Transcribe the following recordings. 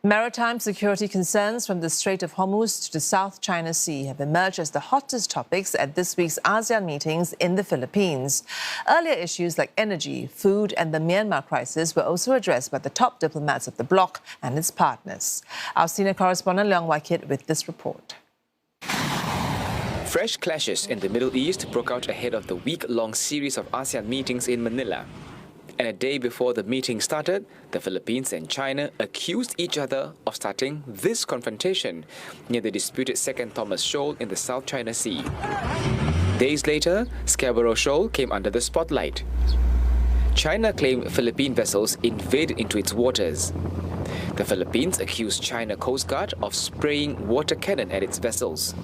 Maritime security concerns from the Strait of Hormuz to the South China Sea have emerged as the hottest topics at this week's ASEAN meetings in the Philippines. Earlier issues like energy, food and the Myanmar crisis were also addressed by the top diplomats of the bloc and its partners. Our senior correspondent Leong Wai-kit with this report. Fresh clashes in the Middle East broke out ahead of the week-long series of ASEAN meetings in Manila. And a day before the meeting started, the Philippines and China accused each other of starting this confrontation near the disputed Second Thomas Shoal in the South China Sea. Days later, Scarborough Shoal came under the spotlight. China claimed Philippine vessels invaded into its waters. The Philippines accused China Coast Guard of spraying water cannon at its vessels.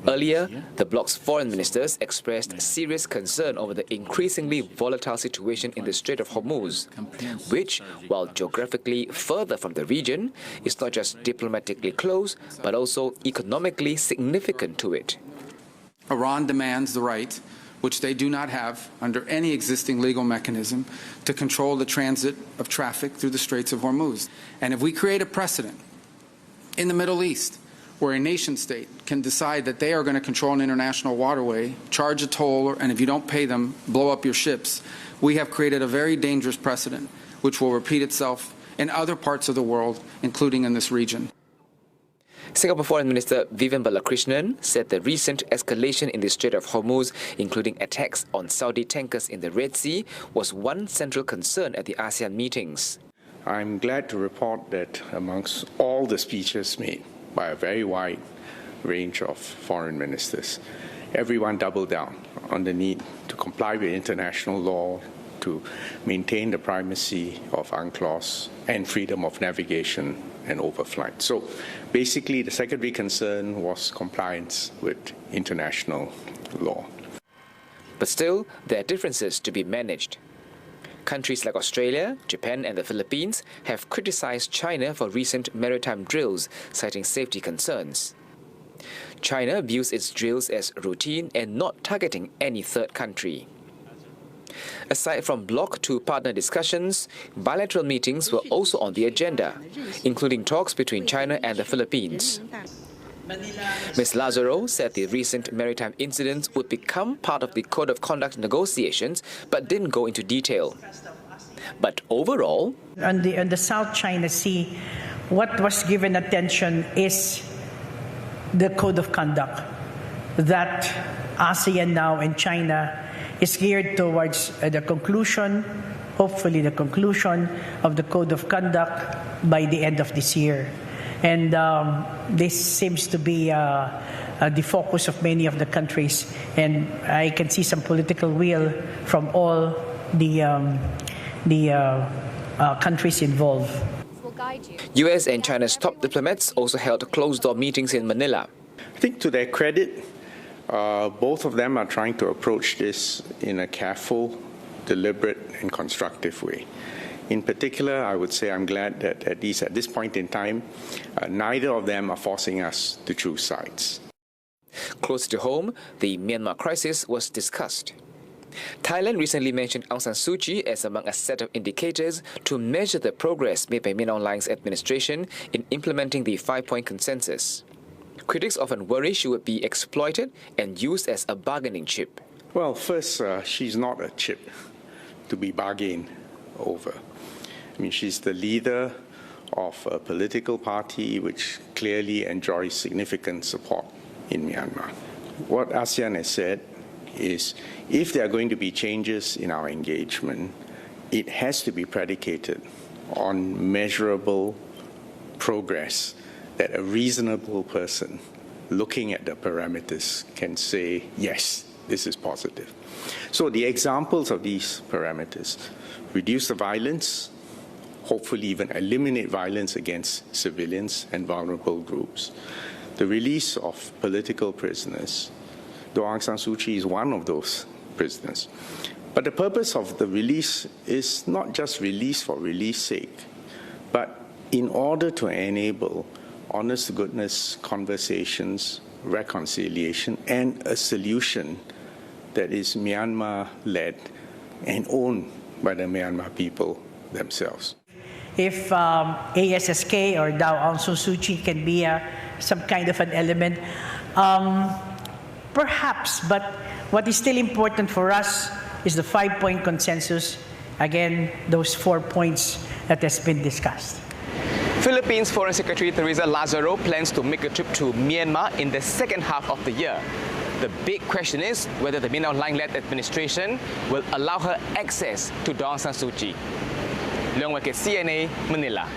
Earlier, the bloc's foreign ministers expressed serious concern over the increasingly volatile situation in the Strait of Hormuz, which, while geographically further from the region, is not just diplomatically close, but also economically significant to it. Iran demands the right, which they do not have under any existing legal mechanism, to control the transit of traffic through the Straits of Hormuz. And if we create a precedent in the Middle East where a nation-state can decide that they are going to control an international waterway, charge a toll, and if you don't pay them, blow up your ships, we have created a very dangerous precedent, which will repeat itself in other parts of the world, including in this region. Singapore Foreign Minister Vivian Balakrishnan said the recent escalation in the Strait of Hormuz, including attacks on Saudi tankers in the Red Sea, was one central concern at the ASEAN meetings. I'm glad to report that amongst all the speeches made by a very wide range of foreign ministers, everyone doubled down on the need to comply with international law, to maintain the primacy of UNCLOS and freedom of navigation and overflight. So basically, the secondary concern was compliance with international law. But still, there are differences to be managed. Countries like Australia, Japan and the Philippines have criticized China for recent maritime drills, citing safety concerns. China views its drills as routine and not targeting any third country. Aside from bloc to partner discussions, bilateral meetings were also on the agenda, including talks between China and the Philippines. Ms. Lazaro said the recent maritime incidents would become part of the Code of Conduct negotiations, but didn't go into detail. But overall, on the South China Sea, what was given attention is the Code of Conduct that ASEAN now and China is geared towards the conclusion, hopefully the conclusion of the Code of Conduct by the end of this year. And this seems to be the focus of many of the countries. And I can see some political will from all the countries involved. US and China's top diplomats also held closed-door meetings in Manila. I think to their credit, both of them are trying to approach this in a careful, deliberate and constructive way. In particular, I would say I'm glad that at least at this point in time, neither of them are forcing us to choose sides. Close to home, the Myanmar crisis was discussed. Thailand recently mentioned Aung San Suu Kyi as among a set of indicators to measure the progress made by Min Aung Hlaing's administration in implementing the 5-point consensus. Critics often worry she would be exploited and used as a bargaining chip. Well, first, she's not a chip to be bargained over. I mean, she's the leader of a political party which clearly enjoys significant support in Myanmar. What ASEAN has said is if there are going to be changes in our engagement, it has to be predicated on measurable progress that a reasonable person looking at the parameters can say, yes, this is positive. So the examples of these parameters: reduce the violence, hopefully even eliminate violence against civilians and vulnerable groups, the release of political prisoners, though Aung San Suu Kyi is one of those prisoners. But the purpose of the release is not just release for release sake, but in order to enable honest-to-goodness conversations, reconciliation, and a solution that is Myanmar-led and owned by the Myanmar people themselves. if ASSK or Daw Aung San Suu Kyi can be some kind of an element. Perhaps, but what is still important for us is the 5-point consensus. Again, those 4 points that has been discussed. Philippines Foreign Secretary Teresa Lazaro plans to make a trip to Myanmar in the second half of the year. The big question is whether the Min Aung Hlaing-led administration will allow her access to Daw Aung San Suu Kyi. Leong Wek, CNA, Manila.